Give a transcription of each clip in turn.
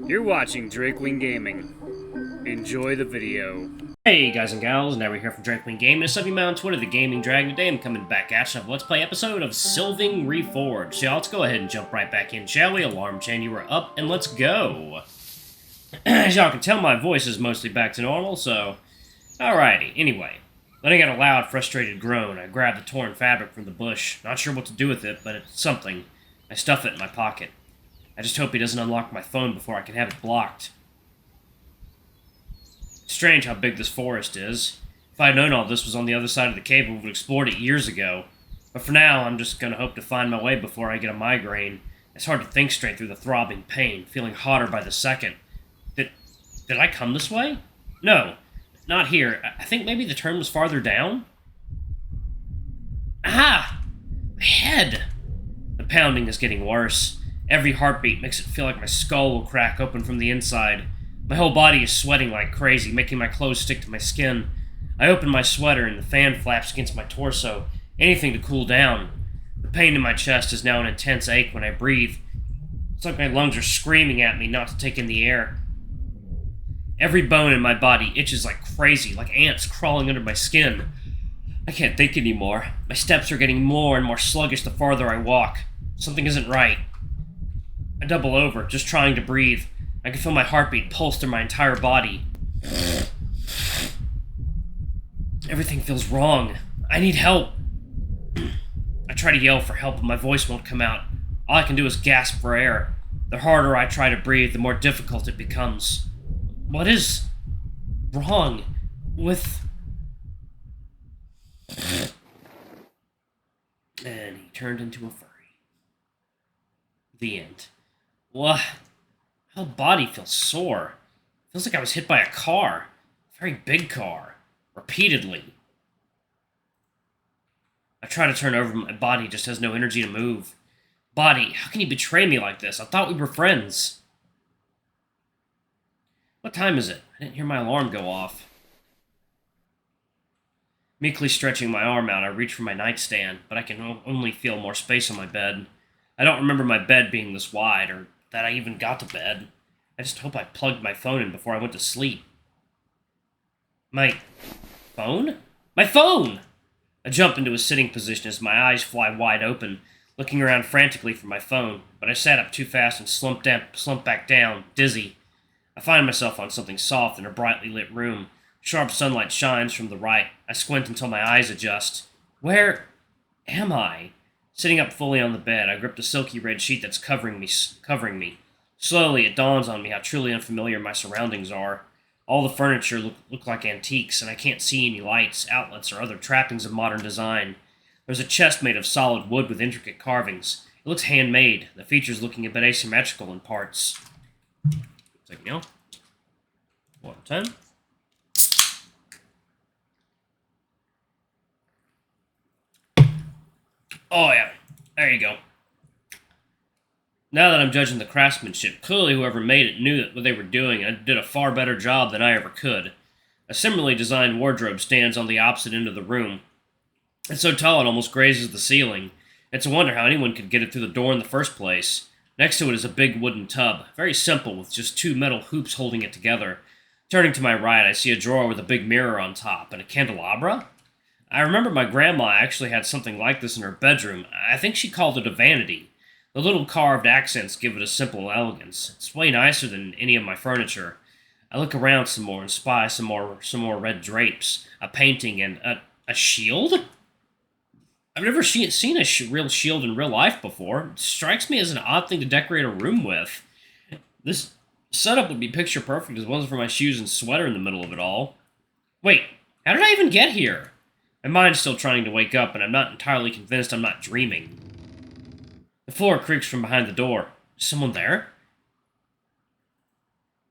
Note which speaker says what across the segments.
Speaker 1: You're watching Drakewing Gaming. Enjoy the video.
Speaker 2: Hey guys and gals, now we're here from Drakewing Gaming. It's me on Twitter, the Gaming Dragon. Today I'm coming back at you with a Let's Play episode of Sylving Reforged. So let's go ahead and jump right back in, shall we? Alarm chain, you are up, and let's go. As y'all can tell, my voice is mostly back to normal, so... Alrighty, anyway. Letting out a loud, frustrated groan, I grab the torn fabric from the bush. Not sure what to do with it, but it's something. I stuff it in my pocket. I just hope he doesn't unlock my phone before I can have it blocked. It's strange how big this forest is. If I'd known all this was on the other side of the cave, I would have explored it years ago. But for now, I'm just gonna hope to find my way before I get a migraine. It's hard to think straight through the throbbing pain, feeling hotter by the second. Did I come this way? No, not here. I think maybe the turn was farther down? Ah! My head! The pounding is getting worse. Every heartbeat makes it feel like my skull will crack open from the inside. My whole body is sweating like crazy, making my clothes stick to my skin. I open my sweater and the fan flaps against my torso. Anything to cool down. The pain in my chest is now an intense ache when I breathe. It's like my lungs are screaming at me not to take in the air. Every bone in my body itches like crazy, like ants crawling under my skin. I can't think anymore. My steps are getting more and more sluggish the farther I walk. Something isn't right. I double over, just trying to breathe. I can feel my heartbeat pulse through my entire body. Everything feels wrong. I need help. I try to yell for help, but my voice won't come out. All I can do is gasp for air. The harder I try to breathe, the more difficult it becomes. What is wrong with... And he turned into a furry. The end. What? My whole body feels sore. Feels like I was hit by a car. A very big car. Repeatedly. I try to turn over, but my body just has no energy to move. Body, how can you betray me like this? I thought we were friends. What time is it? I didn't hear my alarm go off. Meekly stretching my arm out, I reach for my nightstand, but I can only feel more space on my bed. I don't remember my bed being this wide, or that I even got to bed. I just hope I plugged my phone in before I went to sleep. My phone? My phone! I jump into a sitting position as my eyes fly wide open, looking around frantically for my phone, but I sat up too fast and slumped back down, dizzy. I find myself on something soft in a brightly lit room. Sharp sunlight shines from the right. I squint until my eyes adjust. Where am I? Sitting up fully on the bed, I grip the silky red sheet that's covering me. Slowly, it dawns on me how truly unfamiliar my surroundings are. All the furniture look like antiques, and I can't see any lights, outlets, or other trappings of modern design. There's a chest made of solid wood with intricate carvings. It looks handmade, the features looking a bit asymmetrical in parts. Take me off. 110. Oh yeah, there you go. Now that I'm judging the craftsmanship, clearly whoever made it knew what they were doing and did a far better job than I ever could. A similarly designed wardrobe stands on the opposite end of the room. It's so tall it almost grazes the ceiling. It's a wonder how anyone could get it through the door in the first place. Next to it is a big wooden tub, very simple with just two metal hoops holding it together. Turning to my right, I see a drawer with a big mirror on top and a candelabra. I remember my grandma actually had something like this in her bedroom. I think she called it a vanity. The little carved accents give it a simple elegance. It's way nicer than any of my furniture. I look around some more and spy some more red drapes, a painting, and a shield? I've never seen a real shield in real life before. It strikes me as an odd thing to decorate a room with. This setup would be picture perfect as well as for my shoes and sweater in the middle of it all. Wait, how did I even get here? My mind's still trying to wake up, and I'm not entirely convinced I'm not dreaming. The floor creaks from behind the door. Is someone there?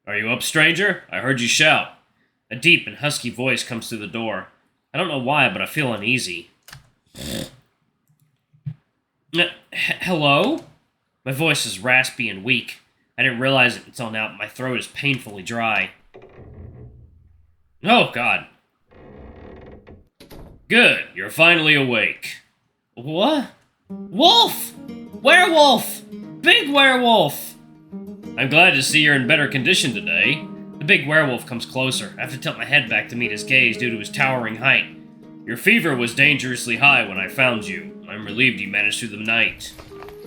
Speaker 2: Are you up, stranger? I heard you shout. A deep and husky voice comes through the door. I don't know why, but I feel uneasy. Hello? My voice is raspy and weak. I didn't realize it until now, but my throat is painfully dry. Oh, God. Good, you're finally awake. What? Wolf! Werewolf! Big werewolf! I'm glad to see you're in better condition today. The big werewolf comes closer. I have to tilt my head back to meet his gaze due to his towering height. Your fever was dangerously high when I found you. I'm relieved you managed through the night.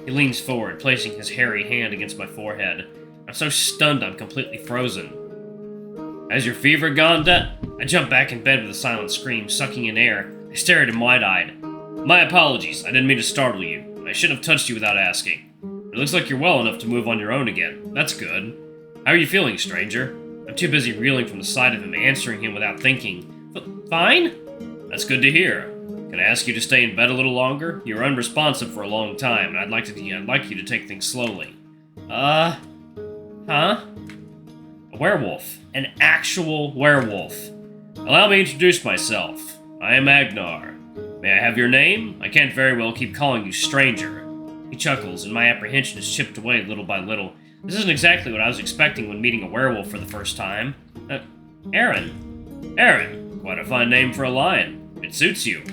Speaker 2: He leans forward, placing his hairy hand against my forehead. I'm so stunned I'm completely frozen. Has your fever gone down? I jump back in bed with a silent scream, sucking in air. I stare at him wide-eyed. My apologies, I didn't mean to startle you. I shouldn't have touched you without asking. It looks like you're well enough to move on your own again. That's good. How are you feeling, stranger? I'm too busy reeling from the sight of him, answering him without thinking. Fine? That's good to hear. Can I ask you to stay in bed a little longer? You were unresponsive for a long time, and I'd like you to take things slowly. Huh? A werewolf. An actual werewolf. Allow me to introduce myself. I am Agnar. May I have your name? I can't very well keep calling you stranger. He chuckles, and my apprehension is chipped away little by little. This isn't exactly what I was expecting when meeting a werewolf for the first time. Aron. Aron. Quite a fine name for a lion. It suits you.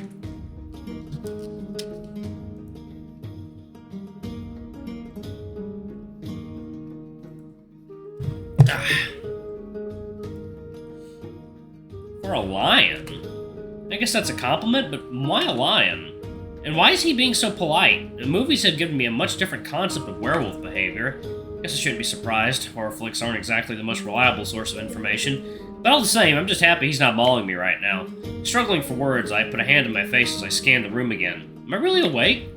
Speaker 2: For a lion? I guess that's a compliment, but why a lion? And why is he being so polite? The movies have given me a much different concept of werewolf behavior. Guess I shouldn't be surprised. Horror flicks aren't exactly the most reliable source of information. But all the same, I'm just happy he's not mauling me right now. Struggling for words, I put a hand in my face as I scan the room again. Am I really awake?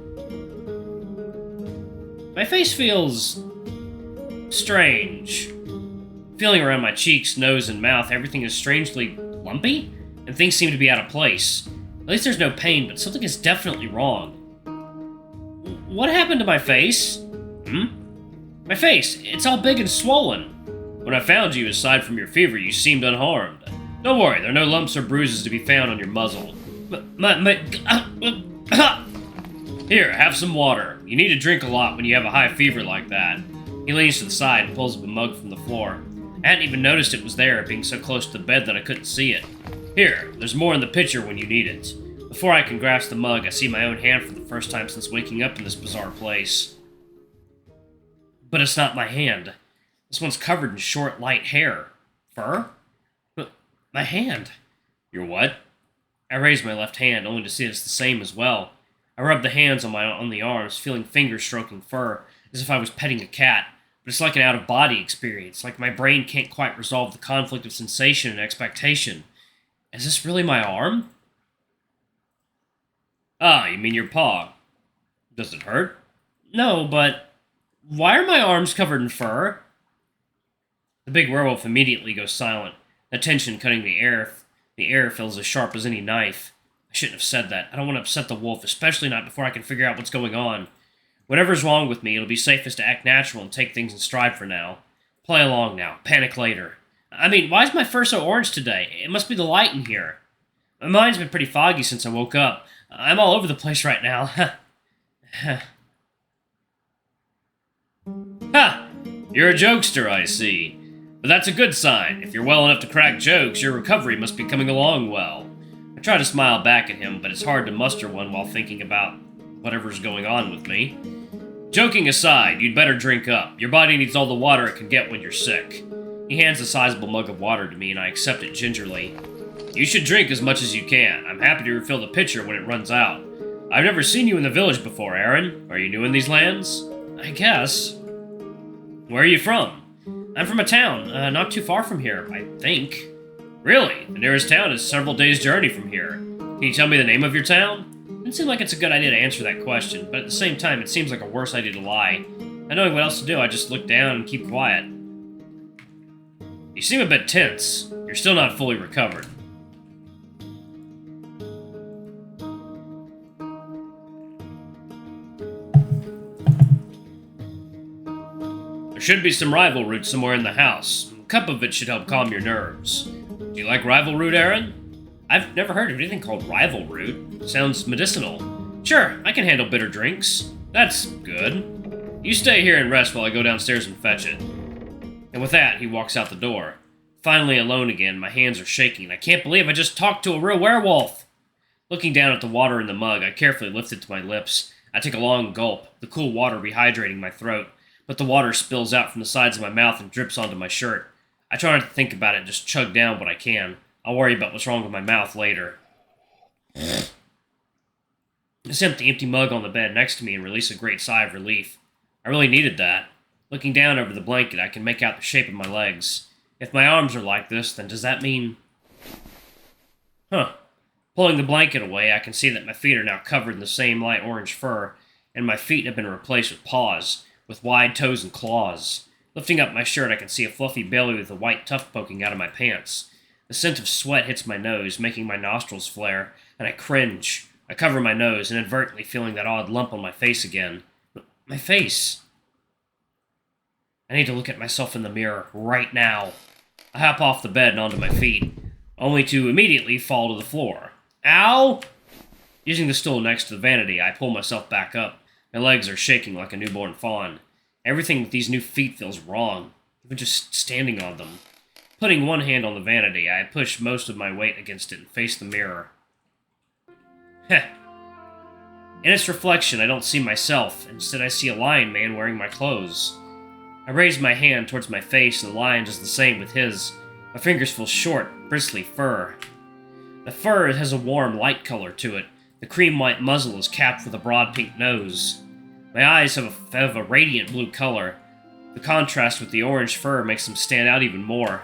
Speaker 2: My face feels strange. Feeling around my cheeks, nose, and mouth, everything is strangely lumpy, and things seem to be out of place. At least there's no pain, but something is definitely wrong. What happened to my face? My face, it's all big and swollen. When I found you, aside from your fever, you seemed unharmed. Don't worry, there are no lumps or bruises to be found on your muzzle. Here, have some water. You need to drink a lot when you have a high fever like that. He leans to the side and pulls up a mug from the floor. I hadn't even noticed it was there, being so close to the bed that I couldn't see it. Here, there's more in the pitcher when you need it. Before I can grasp the mug, I see my own hand for the first time since waking up in this bizarre place. But it's not my hand. This one's covered in short, light hair. Fur? But my hand. Your what? I raise my left hand, only to see it's the same as well. I rub the hands on the arms, feeling fingers stroking fur, as if I was petting a cat. But it's like an out-of-body experience, like my brain can't quite resolve the conflict of sensation and expectation. Is this really my arm? Ah, you mean your paw. Does it hurt? No, but why are my arms covered in fur? The big werewolf immediately goes silent, the tension cutting the air. The air feels as sharp as any knife. I shouldn't have said that. I don't want to upset the wolf, especially not before I can figure out what's going on. Whatever's wrong with me, it'll be safest to act natural and take things in stride for now. Play along now. Panic later. I mean, why is my fur so orange today? It must be the light in here. My mind's been pretty foggy since I woke up. I'm all over the place right now. Ha! You're a jokester, I see. But that's a good sign. If you're well enough to crack jokes, your recovery must be coming along well. I try to smile back at him, but it's hard to muster one while thinking about whatever's going on with me. Joking aside, you'd better drink up. Your body needs all the water it can get when you're sick. He hands a sizable mug of water to me, and I accept it gingerly. You should drink as much as you can. I'm happy to refill the pitcher when it runs out. I've never seen you in the village before, Aron. Are you new in these lands? I guess. Where are you from? I'm from a town, not too far from here, I think. Really? The nearest town is several days' journey from here. Can you tell me the name of your town? It doesn't seem like it's a good idea to answer that question, but at the same time, it seems like a worse idea to lie. Not knowing what else to do, I just look down and keep quiet. You seem a bit tense. You're still not fully recovered. There should be some rival root somewhere in the house. A cup of it should help calm your nerves. Do you like rival root, Aron? I've never heard of anything called rival root. Sounds medicinal. Sure, I can handle bitter drinks. That's good. You stay here and rest while I go downstairs and fetch it. And with that, he walks out the door. Finally alone again, my hands are shaking. I can't believe I just talked to a real werewolf. Looking down at the water in the mug, I carefully lift it to my lips. I take a long gulp, the cool water rehydrating my throat. but the water spills out from the sides of my mouth and drips onto my shirt. I try not to think about it and just chug down what I can. I'll worry about what's wrong with my mouth later. I sent the empty mug on the bed next to me and release a great sigh of relief. I really needed that. Looking down over the blanket, I can make out the shape of my legs. If my arms are like this, then does that mean... Pulling the blanket away, I can see that my feet are now covered in the same light orange fur, and my feet have been replaced with paws, with wide toes and claws. Lifting up my shirt, I can see a fluffy belly with a white tuft poking out of my pants. The scent of sweat hits my nose, making my nostrils flare, and I cringe. I cover my nose, inadvertently feeling that odd lump on my face again. My face! I need to look at myself in the mirror, right now. I hop off the bed and onto my feet, only to immediately fall to the floor. Ow! Using the stool next to the vanity, I pull myself back up. My legs are shaking like a newborn fawn. Everything with these new feet feels wrong, even just standing on them. Putting one hand on the vanity, I push most of my weight against it and face the mirror. Heh. In its reflection, I don't see myself. Instead, I see a lion man wearing my clothes. I raise my hand towards my face, and the lion does the same with his. My fingers feel short, bristly fur. The fur has a warm, light color to it. The cream-white muzzle is capped with a broad pink nose. My eyes have a radiant blue color. The contrast with the orange fur makes them stand out even more.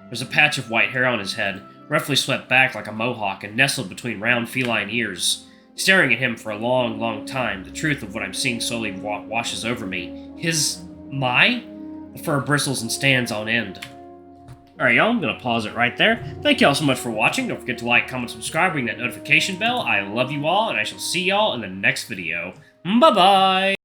Speaker 2: There's a patch of white hair on his head, roughly swept back like a mohawk and nestled between round feline ears. Staring at him for a long, long time, the truth of what I'm seeing slowly washes over me. The fur bristles and stands on end. Alright, y'all, I'm going to pause it right there. Thank y'all so much for watching. Don't forget to like, comment, subscribe, ring that notification bell. I love you all, and I shall see y'all in the next video. Bye-bye!